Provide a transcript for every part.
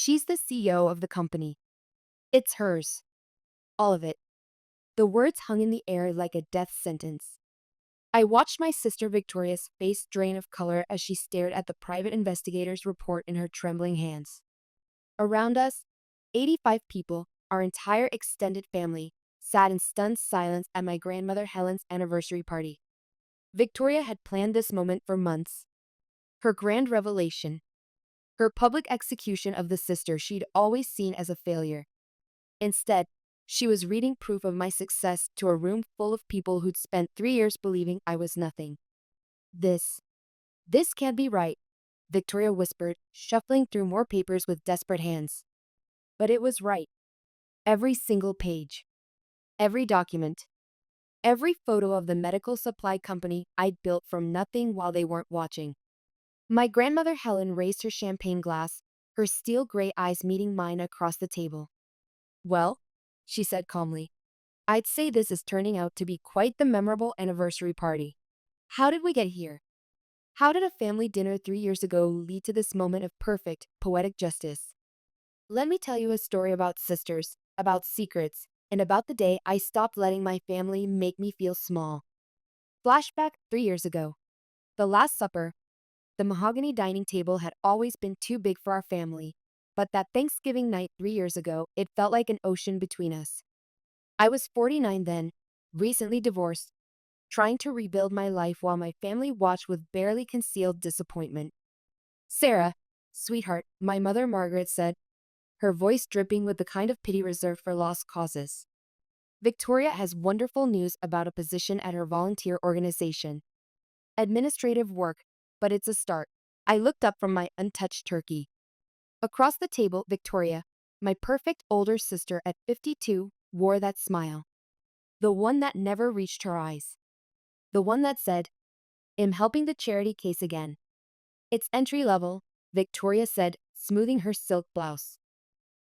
She's the CEO of the company. It's hers. All of it. The words hung in the air like a death sentence. I watched my sister Victoria's face drain of color as she stared at the private investigator's report in her trembling hands. Around us, 85 people, our entire extended family, sat in stunned silence at my grandmother Helen's anniversary party. Victoria had planned this moment for months. Her grand revelation, her public execution of the sister she'd always seen as a failure. Instead, she was reading proof of my success to a room full of people who'd spent 3 years believing I was nothing. This, this can't be right, Victoria whispered, shuffling through more papers with desperate hands. But it was right. Every single page, every document, every photo of the medical supply company I'd built from nothing while they weren't watching. My grandmother Helen raised her champagne glass, her steel gray eyes meeting mine across the table. Well, she said calmly, I'd say this is turning out to be quite the memorable anniversary party. How did we get here? How did a family dinner 3 years ago lead to this moment of perfect, poetic justice? Let me tell you a story about sisters, about secrets, and about the day I stopped letting my family make me feel small. Flashback 3 years ago. The Last Supper. The mahogany dining table had always been too big for our family, but that Thanksgiving night 3 years ago, it felt like an ocean between us. I was 49 then, recently divorced, trying to rebuild my life while my family watched with barely concealed disappointment. Sarah, sweetheart, my mother Margaret said, her voice dripping with the kind of pity reserved for lost causes. Victoria has wonderful news about a position at her volunteer organization. Administrative work, but it's a start. I looked up from my untouched turkey. Across the table, Victoria, my perfect older sister at 52, wore that smile. The one that never reached her eyes. The one that said, I'm helping the charity case again. It's entry level, Victoria said, smoothing her silk blouse.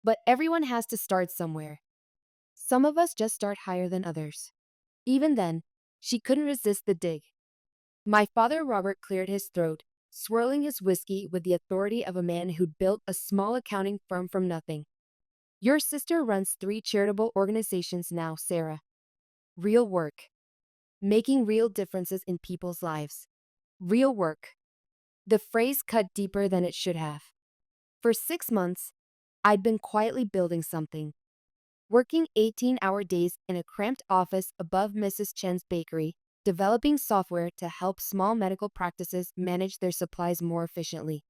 But everyone has to start somewhere. Some of us just start higher than others. Even then, she couldn't resist the dig. My father Robert cleared his throat, swirling his whiskey with the authority of a man who'd built a small accounting firm from nothing. Your sister runs 3 charitable organizations now, Sarah. Real work. Making real differences in people's lives. Real work. The phrase cut deeper than it should have. For 6 months, I'd been quietly building something. Working 18-hour days in a cramped office above Mrs. Chen's bakery, developing software to help small medical practices manage their supplies more efficiently.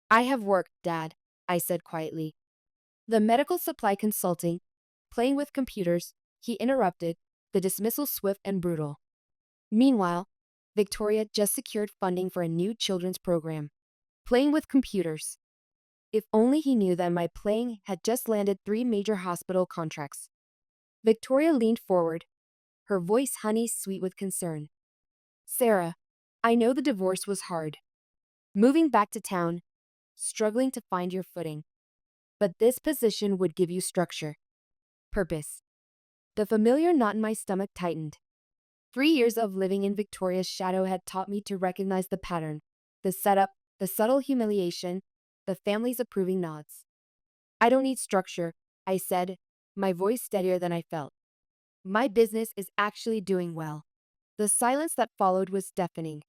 I have worked, Dad, I said quietly. The medical supply consulting, playing with computers, he interrupted, the dismissal swift and brutal. Meanwhile, Victoria just secured funding for a new children's program. Playing with computers. If only he knew that my playing had just landed 3 major hospital contracts. Victoria leaned forward, her voice honey sweet with concern. Sarah, I know the divorce was hard. Moving back to town, struggling to find your footing. But this position would give you structure. Purpose. The familiar knot in my stomach tightened. 3 years of living in Victoria's shadow had taught me to recognize the pattern, the setup, the subtle humiliation, the family's approving nods. I don't need structure, I said, my voice steadier than I felt. My business is actually doing well. The silence that followed was deafening.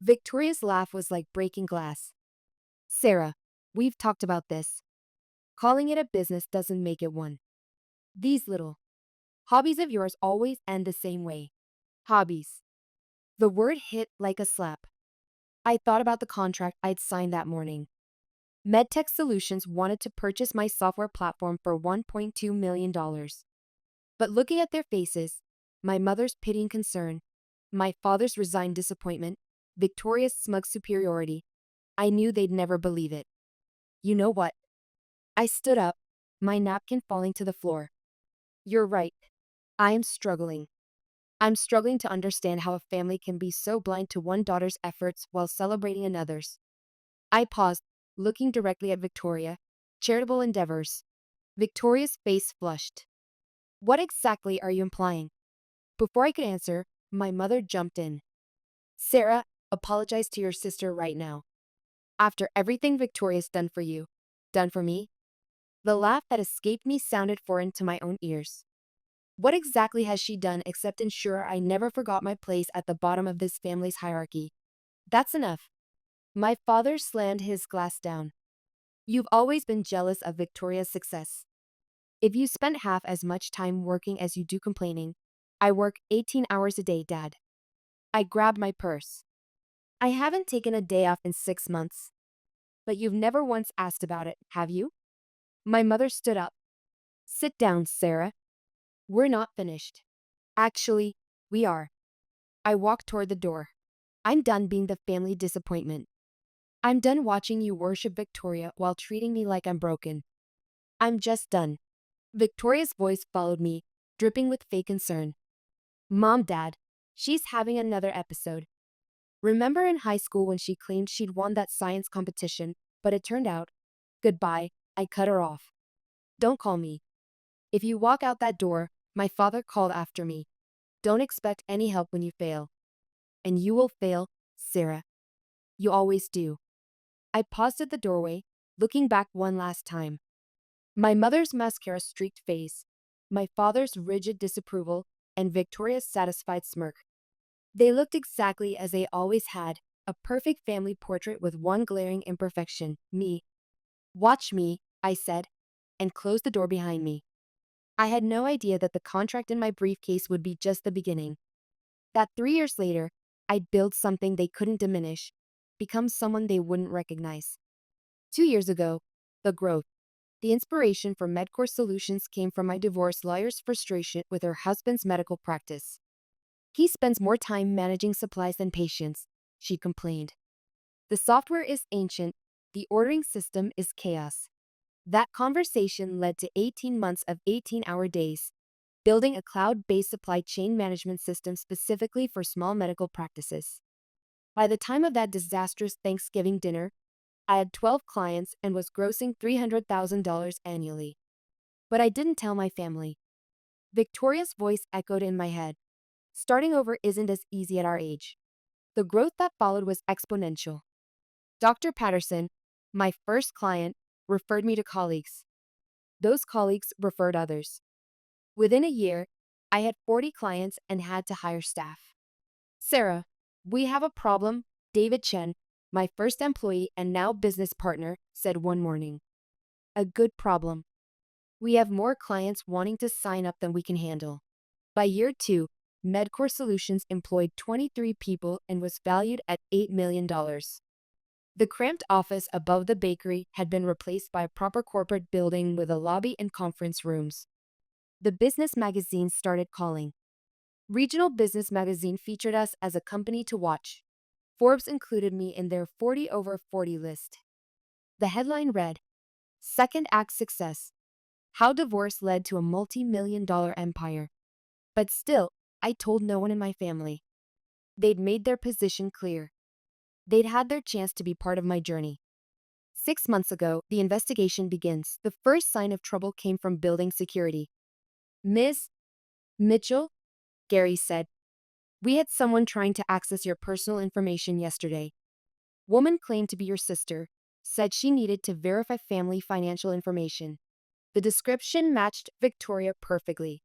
Victoria's laugh was like breaking glass. Sarah, we've talked about this. Calling it a business doesn't make it one. These little hobbies of yours always end the same way. Hobbies. The word hit like a slap. I thought about the contract I'd signed that morning. MedTech Solutions wanted to purchase my software platform for $1.2 million. But looking at their faces, my mother's pitying concern, my father's resigned disappointment, Victoria's smug superiority, I knew they'd never believe it. You know what? I stood up, my napkin falling to the floor. You're right. I am struggling. I'm struggling to understand how a family can be so blind to one daughter's efforts while celebrating another's. I paused, looking directly at Victoria. Charitable endeavors. Victoria's face flushed. What exactly are you implying? Before I could answer, my mother jumped in. Sarah, apologize to your sister right now. After everything Victoria's done for you, done for me, The laugh that escaped me sounded foreign to my own ears. What exactly has she done except ensure I never forgot my place at the bottom of this family's hierarchy? That's enough. My father slammed his glass down. You've always been jealous of Victoria's success. If you spent half as much time working as you do complaining, I work 18 hours a day, Dad. I grabbed my purse. I haven't taken a day off in 6 months. But you've never once asked about it, have you? My mother stood up. Sit down, Sarah. We're not finished. Actually, we are. I walked toward the door. I'm done being the family disappointment. I'm done watching you worship Victoria while treating me like I'm broken. I'm just done. Victoria's voice followed me, dripping with fake concern. Mom, Dad, she's having another episode. Remember in high school when she claimed she'd won that science competition, but it turned out, goodbye, I cut her off. Don't call me. If you walk out that door, my father called after me. Don't expect any help when you fail. And you will fail, Sarah. You always do. I paused at the doorway, looking back one last time. My mother's mascara-streaked face, my father's rigid disapproval, and Victoria's satisfied smirk. They looked exactly as they always had, a perfect family portrait with one glaring imperfection, me. Watch me, I said, and closed the door behind me. I had no idea that the contract in my briefcase would be just the beginning. That 3 years later, I'd build something they couldn't diminish, become someone they wouldn't recognize. 2 years ago, the growth. The inspiration for MedCore Solutions came from my divorce lawyer's frustration with her husband's medical practice. He spends more time managing supplies than patients, she complained. The software is ancient, the ordering system is chaos. That conversation led to 18 months of 18-hour days, building a cloud-based supply chain management system specifically for small medical practices. By the time of that disastrous Thanksgiving dinner, I had 12 clients and was grossing $300,000 annually. But I didn't tell my family. Victoria's voice echoed in my head. Starting over isn't as easy at our age. The growth that followed was exponential. Dr. Patterson, my first client, referred me to colleagues. Those colleagues referred others. Within a year, I had 40 clients and had to hire staff. Sarah, we have a problem, David Chen, my first employee and now business partner, said one morning. A good problem. We have more clients wanting to sign up than we can handle. By year 2, MedCore Solutions employed 23 people and was valued at $8 million. The cramped office above the bakery had been replaced by a proper corporate building with a lobby and conference rooms. The business magazines started calling. Regional Business Magazine featured us as a company to watch. Forbes included me in their 40 over 40 list. The headline read, Second Act Success: How Divorce Led to a Multi-Million-Dollar Empire. But still, I told no one in my family. They'd made their position clear. They'd had their chance to be part of my journey. 6 months ago, the investigation begins. The first sign of trouble came from building security. Ms. Mitchell, Gary said, we had someone trying to access your personal information yesterday. Woman claimed to be your sister, said she needed to verify family financial information. The description matched Victoria perfectly.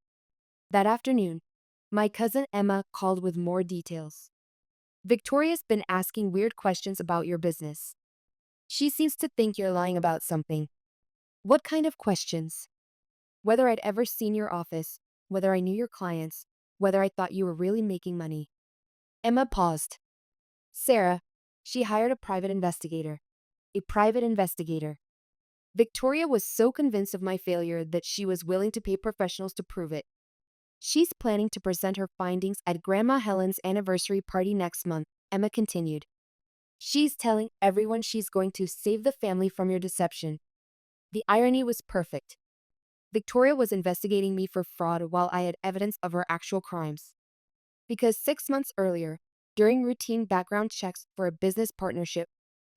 That afternoon, my cousin Emma called with more details. Victoria's been asking weird questions about your business. She seems to think you're lying about something. What kind of questions? Whether I'd ever seen your office, whether I knew your clients, whether I thought you were really making money. Emma paused. Sarah, she hired a private investigator. A private investigator. Victoria was so convinced of my failure that she was willing to pay professionals to prove it. She's planning to present her findings at Grandma Helen's anniversary party next month, Emma continued. She's telling everyone she's going to save the family from your deception. The irony was perfect. Victoria was investigating me for fraud while I had evidence of her actual crimes. Because 6 months earlier, during routine background checks for a business partnership,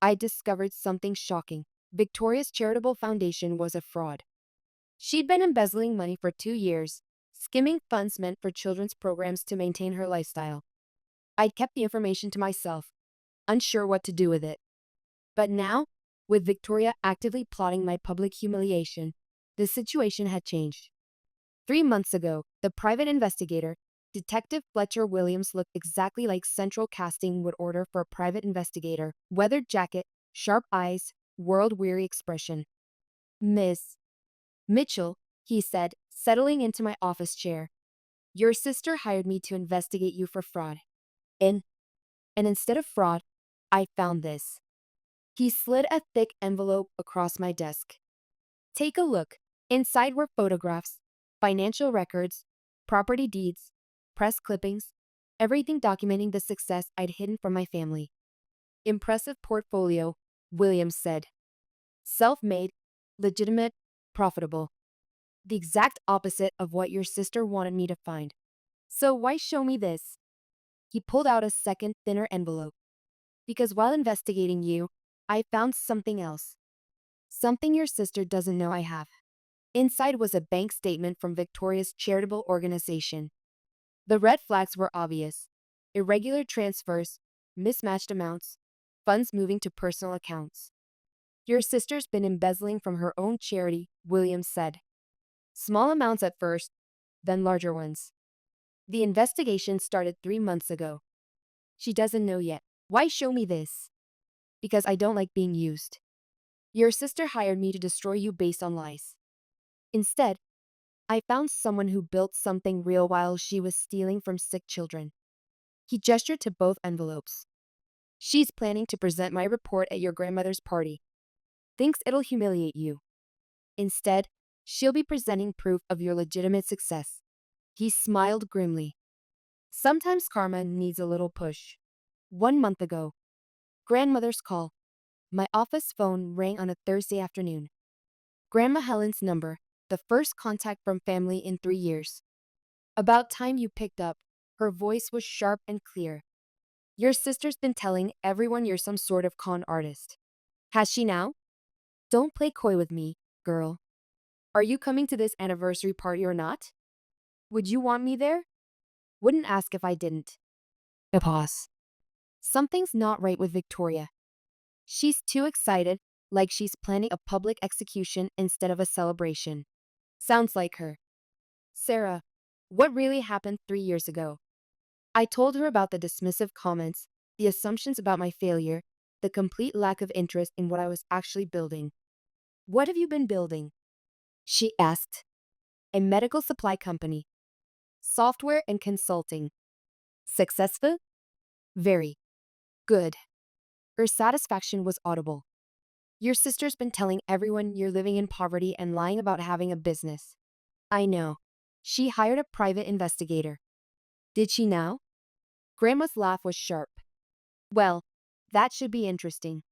I discovered something shocking. Victoria's charitable foundation was a fraud. She'd been embezzling money for 2 years, skimming funds meant for children's programs to maintain her lifestyle. I'd kept the information to myself, unsure what to do with it. But now, with Victoria actively plotting my public humiliation, The situation had changed. 3 months ago, the private investigator, Detective Fletcher Williams, looked exactly like Central Casting would order for a private investigator. Weathered jacket, sharp eyes, world-weary expression. Miss Mitchell, he said, settling into my office chair. Your sister hired me to investigate you for fraud. And, and instead of fraud, I found this. He slid a thick envelope across my desk. Take a look. Inside were photographs, financial records, property deeds, press clippings, everything documenting the success I'd hidden from my family. Impressive portfolio, Williams said. Self-made, legitimate, profitable. The exact opposite of what your sister wanted me to find. So why show me this? He pulled out a second, thinner envelope. Because while investigating you, I found something else. Something your sister doesn't know I have. Inside was a bank statement from Victoria's charitable organization. The red flags were obvious. Irregular transfers, mismatched amounts, funds moving to personal accounts. Your sister's been embezzling from her own charity, Williams said. Small amounts at first, then larger ones. The investigation started 3 months ago. She doesn't know yet. Why show me this? Because I don't like being used. Your sister hired me to destroy you based on lies. Instead, I found someone who built something real while she was stealing from sick children. He gestured to both envelopes. She's planning to present my report at your grandmother's party. Thinks it'll humiliate you. Instead, she'll be presenting proof of your legitimate success. He smiled grimly. Sometimes karma needs a little push. 1 month ago, grandmother's call. My office phone rang on a Thursday afternoon. Grandma Helen's number, the first contact from family in 3 years. About time you picked up. Her voice was sharp and clear. Your sister's been telling everyone you're some sort of con artist. Has she now? Don't play coy with me, girl. Are you coming to this anniversary party or not? Would you want me there? Wouldn't ask if I didn't. A pause. Something's not right with Victoria. She's too excited, like she's planning a public execution instead of a celebration. Sounds like her. Sarah, what really happened 3 years ago? I told her about the dismissive comments, the assumptions about my failure, the complete lack of interest in what I was actually building. What have you been building? She asked. A medical supply company. Software and consulting. Successful? Very. Good. Her satisfaction was audible. Your sister's been telling everyone you're living in poverty and lying about having a business. I know. She hired a private investigator. Did she now? Grandma's laugh was sharp. Well, that should be interesting.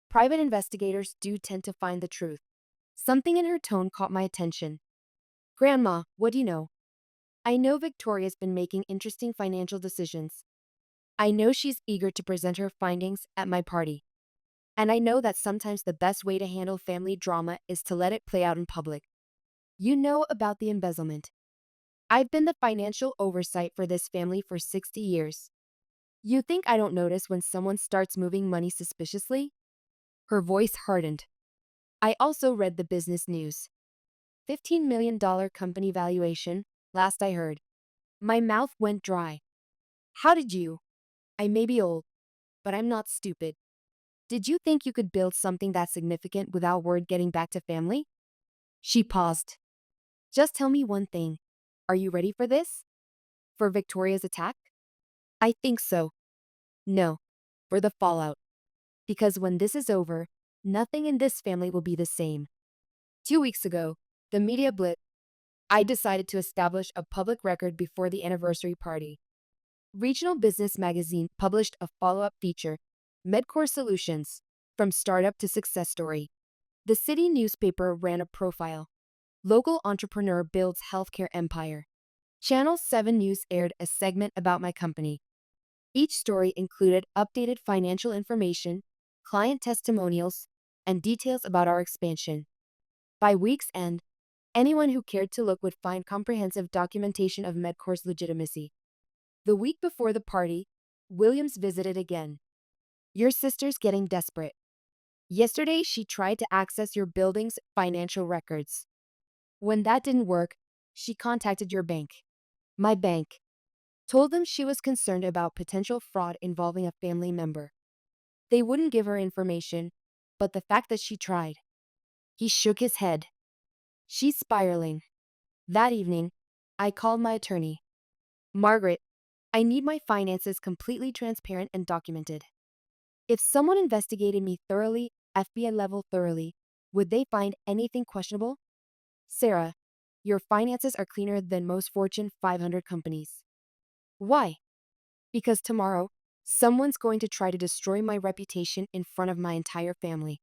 Private investigators do tend to find the truth. Something in her tone caught my attention. Grandma, what do you know? I know Victoria's been making interesting financial decisions. I know she's eager to present her findings at my party. And I know that sometimes the best way to handle family drama is to let it play out in public. You know about the embezzlement. I've been the financial oversight for this family for 60 years. You think I don't notice when someone starts moving money suspiciously? Her voice hardened. I also read the business news. $15 million company valuation, last I heard. My mouth went dry. How did you? I may be old, but I'm not stupid. Did you think you could build something that significant without word getting back to family? She paused. Just tell me one thing. Are you ready for this? For Victoria's attack? I think so. No, for the fallout. Because when this is over, nothing in this family will be the same. 2 weeks ago, the media blip, I decided to establish a public record before the anniversary party. Regional Business Magazine published a follow-up feature, Medcore Solutions, from startup to success story. The city newspaper ran a profile. Local entrepreneur builds healthcare empire. Channel 7 News aired a segment about my company. Each story included updated financial information, client testimonials, and details about our expansion. By week's end, anyone who cared to look would find comprehensive documentation of Medcore's legitimacy. The week before the party, Williams visited again. Your sister's getting desperate. Yesterday, she tried to access your building's financial records. When that didn't work, she contacted your bank. My bank. Told them she was concerned about potential fraud involving a family member. They wouldn't give her information, but the fact that she tried. He shook his head. She's spiraling. That evening, I called my attorney. Margaret, I need my finances completely transparent and documented. If someone investigated me thoroughly, FBI level thoroughly, would they find anything questionable? Sarah, your finances are cleaner than most Fortune 500 companies. Why? Because tomorrow, someone's going to try to destroy my reputation in front of my entire family.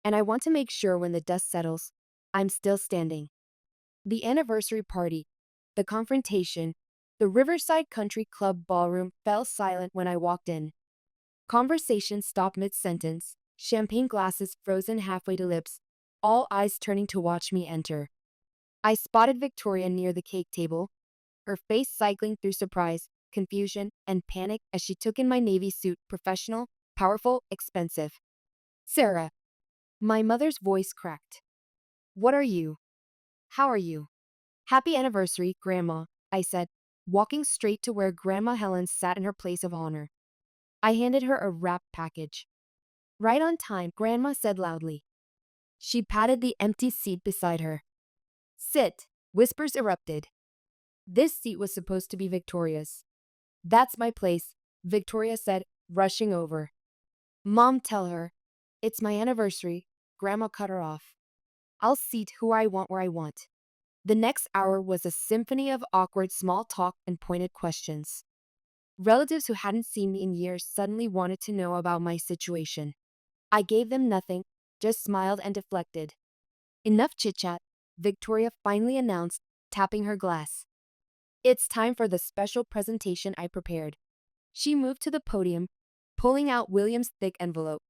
And I want to make sure when the dust settles, I'm still standing. The anniversary party, the confrontation, the Riverside Country Club ballroom fell silent when I walked in. Conversation stopped mid-sentence, champagne glasses frozen halfway to lips, all eyes turning to watch me enter. I spotted Victoria near the cake table, her face cycling through surprise, confusion, and panic as she took in my navy suit, professional, powerful, expensive. Sarah. My mother's voice cracked. What are you? How are you? Happy anniversary, Grandma, I said, walking straight to where Grandma Helen sat in her place of honor. I handed her a wrapped package. Right on time, Grandma said loudly. She patted the empty seat beside her. Sit, whispers erupted. This seat was supposed to be Victoria's. That's my place, Victoria said, rushing over. Mom, tell her. It's my anniversary, Grandma cut her off. I'll seat who I want where I want. The next hour was a symphony of awkward small talk and pointed questions. Relatives who hadn't seen me in years suddenly wanted to know about my situation. I gave them nothing, just smiled and deflected. Enough chit-chat, Victoria finally announced, tapping her glass. It's time for the special presentation I prepared. She moved to the podium, pulling out William's thick envelope.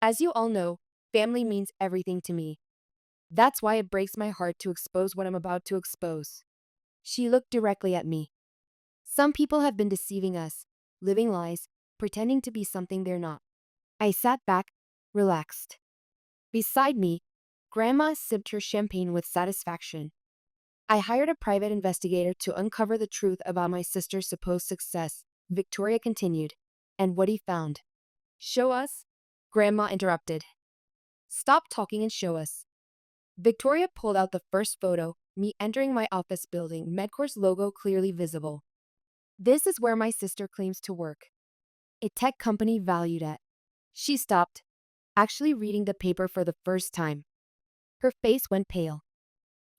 As you all know, family means everything to me. That's why it breaks my heart to expose what I'm about to expose. She looked directly at me. Some people have been deceiving us, living lies, pretending to be something they're not. I sat back, relaxed. Beside me, Grandma sipped her champagne with satisfaction. I hired a private investigator to uncover the truth about my sister's supposed success, Victoria continued. And what he found. Show us? Grandma interrupted. Stop talking and show us. Victoria pulled out the first photo, me entering my office building, Medcore's logo clearly visible. This is where my sister claims to work. A tech company valued at. She stopped, actually reading the paper for the first time. Her face went pale.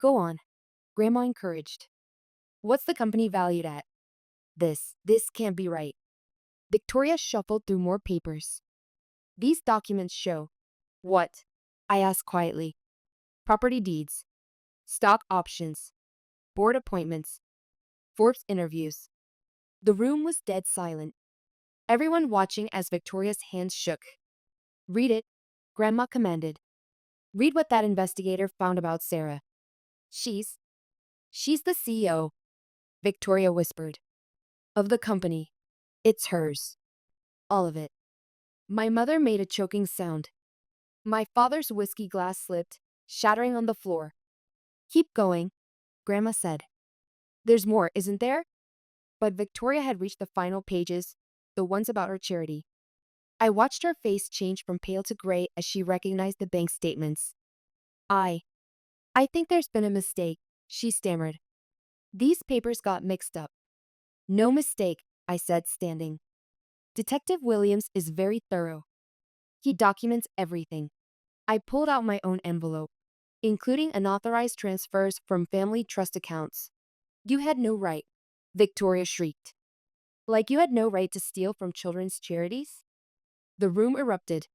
Go on, Grandma encouraged. What's the company valued at? This can't be right. Victoria shuffled through more papers. These documents show. What? I asked quietly. Property deeds, stock options, board appointments, Forbes interviews. The room was dead silent. Everyone watching as Victoria's hands shook. Read it, Grandma commanded. Read what that investigator found about Sarah. She's the CEO, Victoria whispered. Of the company. It's hers. All of it. My mother made a choking sound. My father's whiskey glass slipped, shattering on the floor. Keep going, Grandma said. There's more, isn't there? But Victoria had reached the final pages, the ones about her charity. I watched her face change from pale to gray as she recognized the bank statements. I think there's been a mistake, she stammered. These papers got mixed up. No mistake, I said, standing. Detective Williams is very thorough. He documents everything. I pulled out my own envelope, including unauthorized transfers from family trust accounts. You had no right, Victoria shrieked. Like you had no right to steal from children's charities? The room erupted.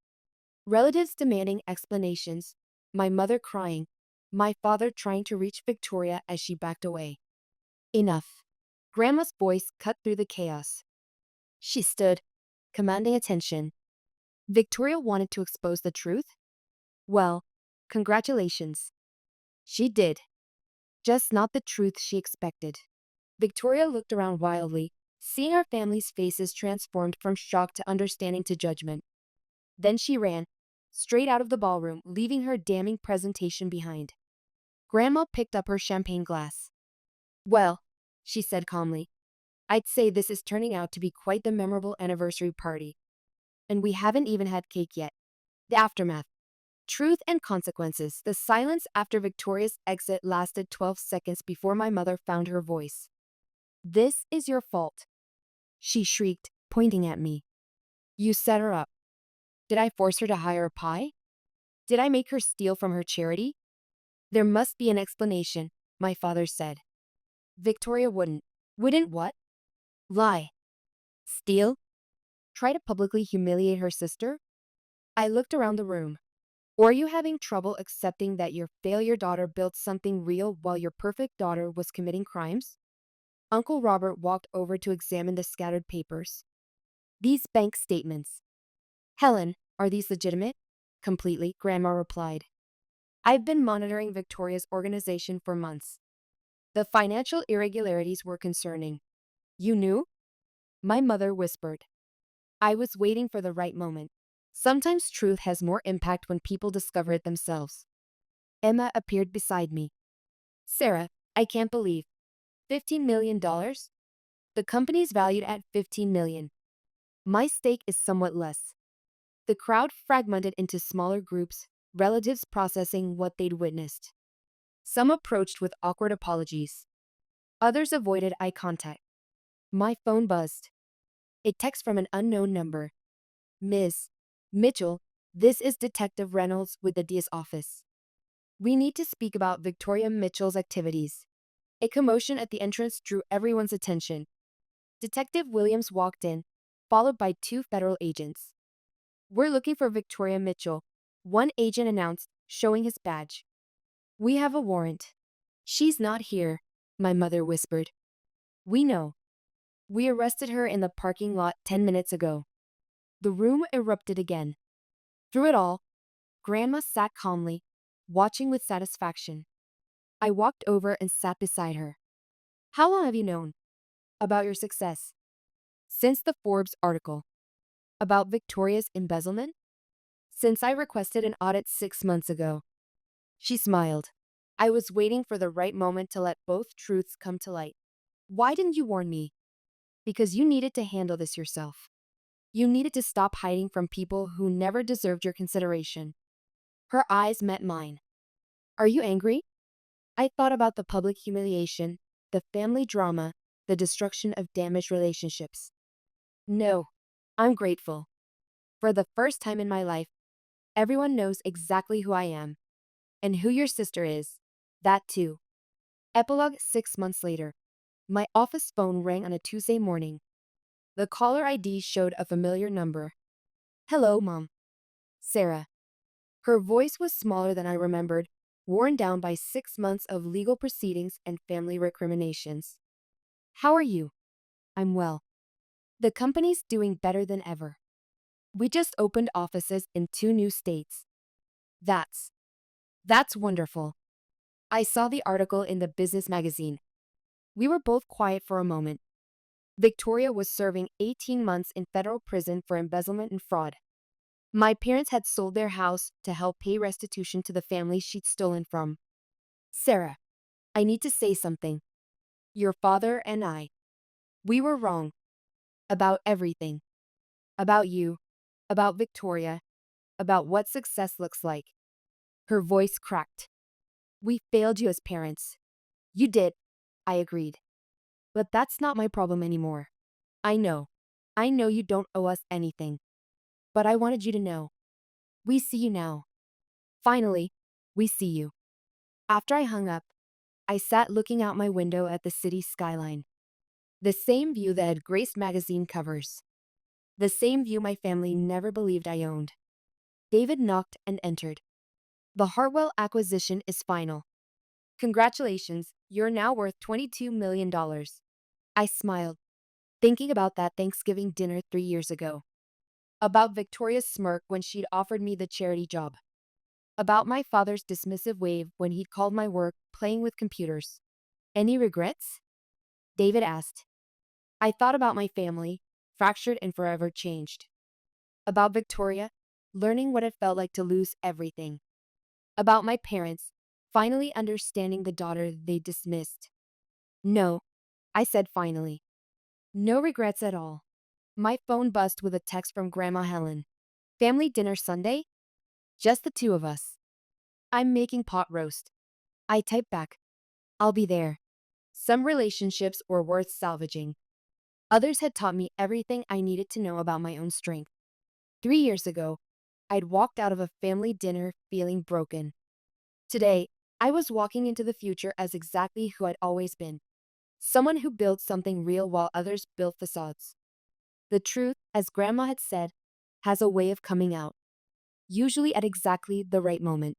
Relatives demanding explanations, my mother crying, my father trying to reach Victoria as she backed away. Enough. Grandma's voice cut through the chaos. She stood, commanding attention. Victoria wanted to expose the truth? Well, congratulations. She did. Just not the truth she expected. Victoria looked around wildly, seeing her family's faces transformed from shock to understanding to judgment. Then she ran, straight out of the ballroom, leaving her damning presentation behind. Grandma picked up her champagne glass. Well, she said calmly, I'd say this is turning out to be quite the memorable anniversary party. And we haven't even had cake yet. The aftermath. Truth and consequences. The silence after Victoria's exit lasted 12 seconds before my mother found her voice. This is your fault, she shrieked, pointing at me. You set her up. Did I force her to hire a pie? Did I make her steal from her charity? There must be an explanation, my father said. Victoria wouldn't. Wouldn't what? Lie. Steal? Try to publicly humiliate her sister? I looked around the room. Or are you having trouble accepting that your failure daughter built something real while your perfect daughter was committing crimes? Uncle Robert walked over to examine the scattered papers. These bank statements. Helen, are these legitimate? Completely, Grandma replied. I've been monitoring Victoria's organization for months. The financial irregularities were concerning. You knew? My mother whispered. I was waiting for the right moment. Sometimes truth has more impact when people discover it themselves. Emma appeared beside me. Sarah, I can't believe. $15 million? The company is valued at $15 million. My stake is somewhat less. The crowd fragmented into smaller groups, relatives processing what they'd witnessed. Some approached with awkward apologies. Others avoided eye contact. My phone buzzed. A text from an unknown number. Ms. Mitchell, this is Detective Reynolds with the DS office. We need to speak about Victoria Mitchell's activities. A commotion at the entrance drew everyone's attention. Detective Williams walked in, followed by two federal agents. We're looking for Victoria Mitchell, one agent announced, showing his badge. We have a warrant. She's not here, my mother whispered. We know. We arrested her in the parking lot 10 minutes ago. The room erupted again. Through it all, Grandma sat calmly, watching with satisfaction. I walked over and sat beside her. How long have you known about your success? Since the Forbes article. About Victoria's embezzlement? Since I requested an audit 6 months ago. She smiled. I was waiting for the right moment to let both truths come to light. Why didn't you warn me? Because you needed to handle this yourself. You needed to stop hiding from people who never deserved your consideration. Her eyes met mine. Are you angry? I thought about the public humiliation, the family drama, the destruction of damaged relationships. No, I'm grateful. For the first time in my life, everyone knows exactly who I am. And who your sister is. That too. Epilogue 6 months later. My office phone rang on a Tuesday morning. The caller ID showed a familiar number. Hello, Mom. Sarah. Her voice was smaller than I remembered, worn down by 6 months of legal proceedings and family recriminations. How are you? I'm well. The company's doing better than ever. We just opened offices in 2 new states. That's wonderful. I saw the article in the business magazine. We were both quiet for a moment. Victoria was serving 18 months in federal prison for embezzlement and fraud. My parents had sold their house to help pay restitution to the family she'd stolen from. Sarah, I need to say something. Your father and I, we were wrong. About everything. About you. About Victoria. About what success looks like. Her voice cracked. We failed you as parents. You did, I agreed. But that's not my problem anymore. I know. I know you don't owe us anything. But I wanted you to know. We see you now. Finally, we see you. After I hung up, I sat looking out my window at the city skyline. The same view that had graced magazine covers. The same view my family never believed I owned. David knocked and entered. The Hartwell acquisition is final. Congratulations, you're now worth $22 million. I smiled, thinking about that Thanksgiving dinner 3 years ago. About Victoria's smirk when she'd offered me the charity job. About my father's dismissive wave when he'd called my work playing with computers. Any regrets? David asked. I thought about my family, fractured and forever changed. About Victoria, learning what it felt like to lose everything. About my parents, finally understanding the daughter they dismissed. No, I said finally. No regrets at all. My phone buzzed with a text from Grandma Helen. Family dinner Sunday? Just the two of us. I'm making pot roast. I typed back, I'll be there. Some relationships were worth salvaging. Others had taught me everything I needed to know about my own strength. 3 years ago, I'd walked out of a family dinner feeling broken. Today, I was walking into the future as exactly who I'd always been. Someone who built something real while others built facades. The truth, as Grandma had said, has a way of coming out, usually at exactly the right moment.